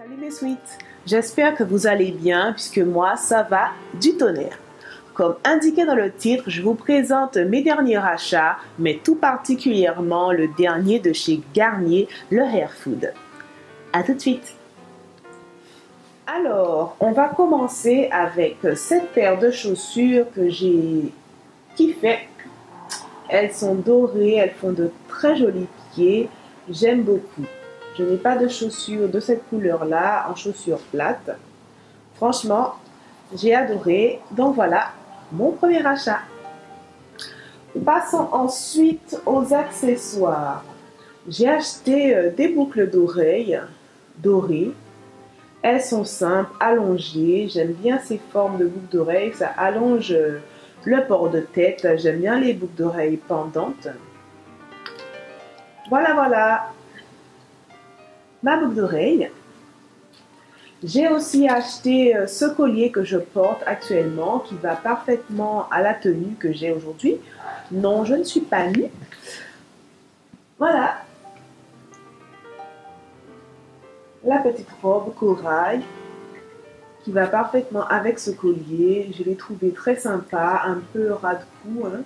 Salut mes sweets, j'espère que vous allez bien puisque moi ça va du tonnerre. Comme indiqué dans le titre, je vous présente mes derniers achats, mais tout particulièrement le dernier de chez Garnier, le Hair Food. A tout de suite. Alors, on va commencer avec cette paire de chaussures que j'ai kiffé. Elles sont dorées, elles font de très jolis pieds, j'aime beaucoup. Je n'ai pas de chaussures de cette couleur-là, en chaussures plates. Franchement, j'ai adoré. Donc voilà, mon premier achat. Passons ensuite aux accessoires. J'ai acheté des boucles d'oreilles dorées. Elles sont simples, allongées. J'aime bien ces formes de boucles d'oreilles. Ça allonge le port de tête. J'aime bien les boucles d'oreilles pendantes. Voilà. Ma boucle d'oreille. J'ai aussi acheté ce collier que je porte actuellement qui va parfaitement à la tenue que j'ai aujourd'hui. Non, je ne suis pas nue. Voilà. La petite robe corail qui va parfaitement avec ce collier. Je l'ai trouvé très sympa, un peu ras de cou. Hein.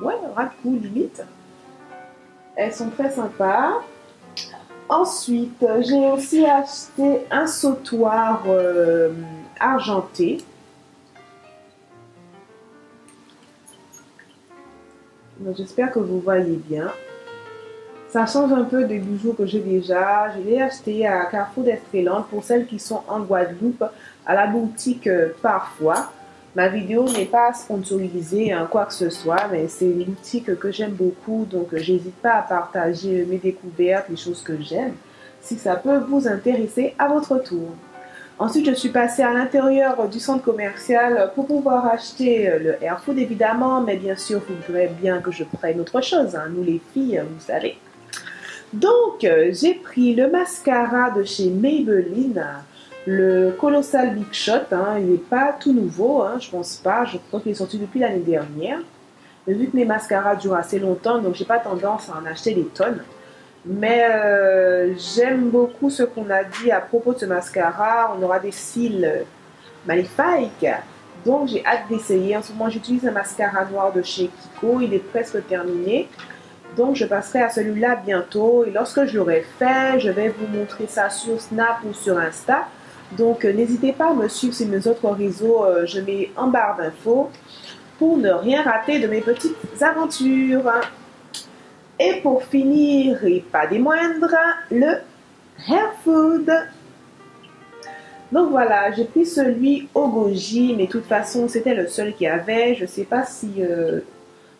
Ouais, ras de cou limite. Elles sont très sympas. Ensuite, j'ai aussi acheté un sautoir argenté. J'espère que vous voyez bien. Ça change un peu des bijoux que j'ai déjà. Je l'ai acheté à Carrefour d'Estreland pour celles qui sont en Guadeloupe, à la boutique parfois. Ma vidéo n'est pas sponsorisée, quoi que ce soit, mais c'est une boutique que j'aime beaucoup, donc j'hésite pas à partager mes découvertes, les choses que j'aime, si ça peut vous intéresser à votre tour. Ensuite, je suis passée à l'intérieur du centre commercial pour pouvoir acheter le Hair Food, évidemment, mais bien sûr, vous voudrez bien que je prenne autre chose, hein, nous les filles, vous savez. Donc, j'ai pris le mascara de chez Maybelline, le Colossal Big Shot, hein, il n'est pas tout nouveau, hein, je pense pas, je crois qu'il est sorti depuis l'année dernière. Mais vu que mes mascaras durent assez longtemps, donc j'ai pas tendance à en acheter des tonnes. Mais j'aime beaucoup ce qu'on a dit à propos de ce mascara, on aura des cils magnifiques. Donc j'ai hâte d'essayer. En ce moment j'utilise un mascara noir de chez Kiko, il est presque terminé. Donc je passerai à celui-là bientôt et lorsque je l'aurai fait, je vais vous montrer ça sur Snap ou sur Insta. Donc n'hésitez pas à me suivre sur mes autres réseaux, je mets en barre d'infos pour ne rien rater de mes petites aventures. Et pour finir, et pas des moindres, le Hair Food. Donc voilà, j'ai pris celui au goji, mais de toute façon c'était le seul qu'il y avait. Je ne sais pas si il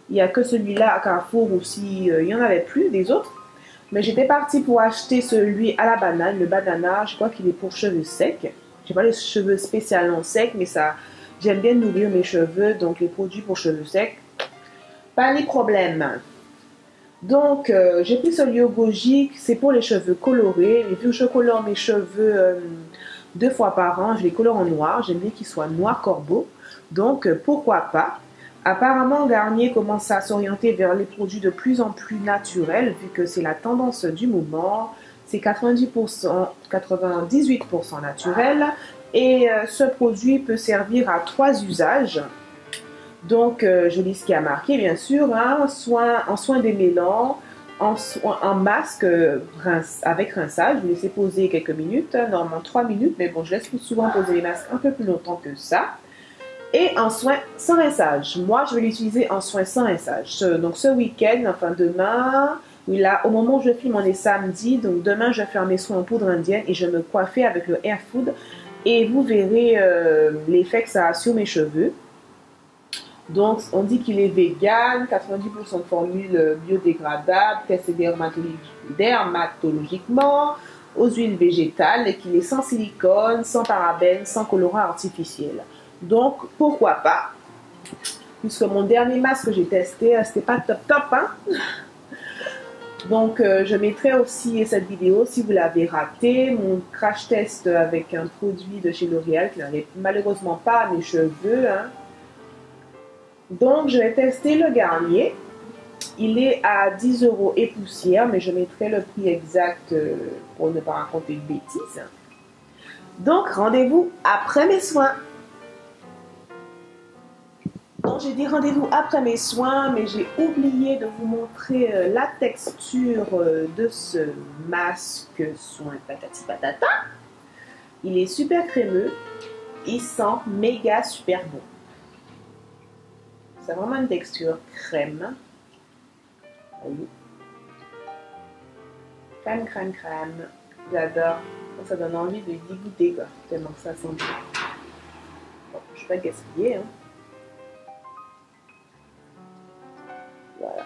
n'y a que celui-là à Carrefour ou s'il n'y en avait plus des autres. Mais j'étais partie pour acheter celui à la banane, le banana, je crois qu'il est pour cheveux secs. J'ai pas les cheveux spécialement secs, mais ça, j'aime bien nourrir mes cheveux, donc les produits pour cheveux secs, pas les problèmes. Donc, j'ai pris celui au goji, c'est pour les cheveux colorés. Et vu que je colore mes cheveux 2 fois par an, je les colore en noir, j'aime bien qu'ils soient noir corbeau. Donc, pourquoi pas. Apparemment, Garnier commence à s'orienter vers les produits de plus en plus naturels, vu que c'est la tendance du moment. C'est 98% naturel. Et ce produit peut servir à 3 usages. Donc, je lis ce qui a marqué, bien sûr. Hein, en soin démêlant, en masque avec rinçage. Je vais laisser poser quelques minutes, normalement 3 minutes. Mais bon, je laisse souvent poser les masques un peu plus longtemps que ça. Et en soin sans rinçage. Moi, je vais l'utiliser en soin sans rinçage. Donc, ce week-end, enfin demain, oui, là, au moment où je filme, on est samedi. Donc, demain, je vais faire mes soins en poudre indienne et je vais me coiffer avec le Hair Food. Et vous verrez l'effet que ça a sur mes cheveux. Donc, on dit qu'il est vegan, 90% de formules biodégradables, testé dermatologiquement, aux huiles végétales, et qu'il est sans silicone, sans parabènes, sans colorant artificiel. Donc, pourquoi pas? Puisque mon dernier masque que j'ai testé, c'était pas top, hein? Donc, je mettrai aussi cette vidéo, si vous l'avez raté, mon crash test avec un produit de chez L'Oréal qui n'arrive malheureusement pas à mes cheveux, hein. Donc, je vais tester le Garnier. Il est à 10 € et poussière, mais je mettrai le prix exact pour ne pas raconter de bêtises. Donc, rendez-vous après mes soins. Donc, j'ai dit rendez-vous après mes soins, mais j'ai oublié de vous montrer la texture de ce masque soin patati patata. Il est super crémeux. Il sent méga super bon. C'est vraiment une texture crème. Voyez. Crème, crème, crème. J'adore. Ça donne envie de d'y goûter, quoi. Tellement que ça sent bon. Bon, je ne vais pas gaspiller, hein. Voilà.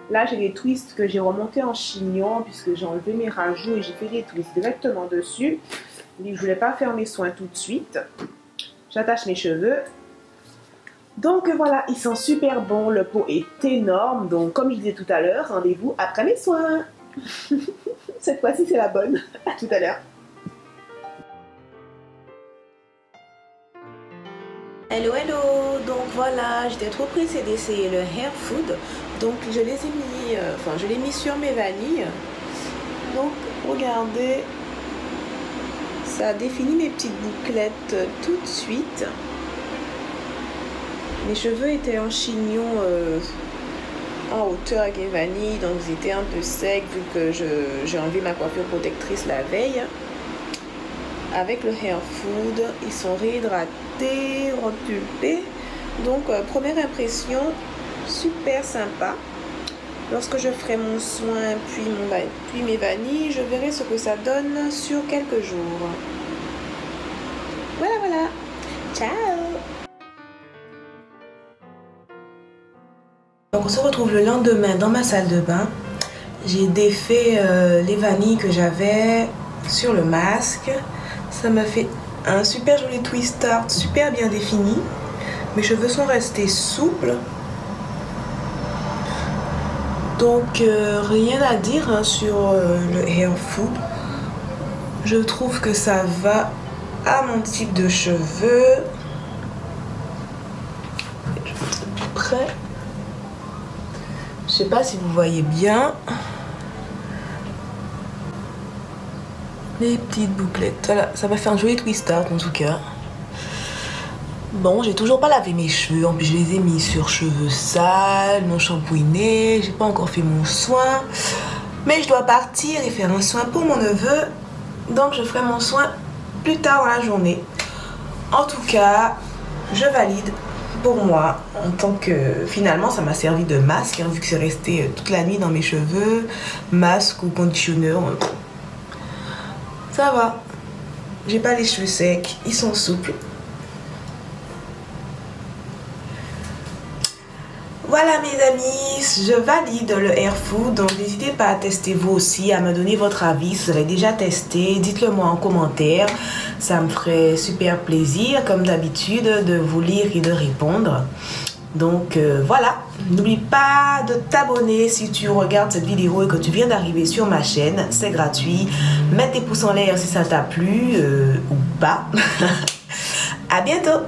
Là, j'ai les twists que j'ai remontés en chignon puisque j'ai enlevé mes rajouts et j'ai fait des twists directement dessus. Je ne voulais pas faire mes soins tout de suite. J'attache mes cheveux. Donc voilà, ils sont super bons. Le pot est énorme. Donc, comme je disais tout à l'heure, rendez-vous après mes soins. Cette fois-ci, c'est la bonne. À tout à l'heure. Hello, hello! Donc voilà, j'étais trop pressée d'essayer le Hair Food. Donc je les ai mis, je l'ai mis sur mes vanilles. Donc regardez, ça définit mes petites bouclettes tout de suite. Mes cheveux étaient en chignon en hauteur avec les vanilles, donc ils étaient un peu secs vu que j'ai enlevé ma coiffure protectrice la veille. Avec le Hair Food, ils sont réhydratés, repulpés. Donc première impression, super sympa. Lorsque je ferai mon soin puis mes vanilles, je verrai ce que ça donne sur quelques jours. Voilà, voilà. Ciao! Donc on se retrouve le lendemain dans ma salle de bain. J'ai défait les vanilles que j'avais sur le masque. Ça m'a fait un super joli twist art, super bien défini. Mes cheveux sont restés souples. Donc rien à dire hein, sur le Hair Food. Je trouve que ça va à mon type de cheveux. Je vais mettre plus près. Je sais pas si vous voyez bien. Les petites bouclettes. Voilà, ça va faire un joli twist art en tout cas. Bon, j'ai toujours pas lavé mes cheveux. En plus, je les ai mis sur cheveux sales, non shampouinés. J'ai pas encore fait mon soin. Mais je dois partir et faire un soin pour mon neveu. Donc, je ferai mon soin plus tard dans la journée. En tout cas, je valide pour moi. En tant que... Finalement, ça m'a servi de masque. Hein, vu que c'est resté toute la nuit dans mes cheveux. Masque ou conditionneur. Ça va. J'ai pas les cheveux secs. Ils sont souples. Voilà mes amis, je valide le Hair Food, donc n'hésitez pas à tester vous aussi, à me donner votre avis si vous avez déjà testé, dites-le moi en commentaire, ça me ferait super plaisir comme d'habitude de vous lire et de répondre. Donc voilà, n'oublie pas de t'abonner si tu regardes cette vidéo et que tu viens d'arriver sur ma chaîne, c'est gratuit, mets tes pouces en l'air si ça t'a plu ou pas. À bientôt.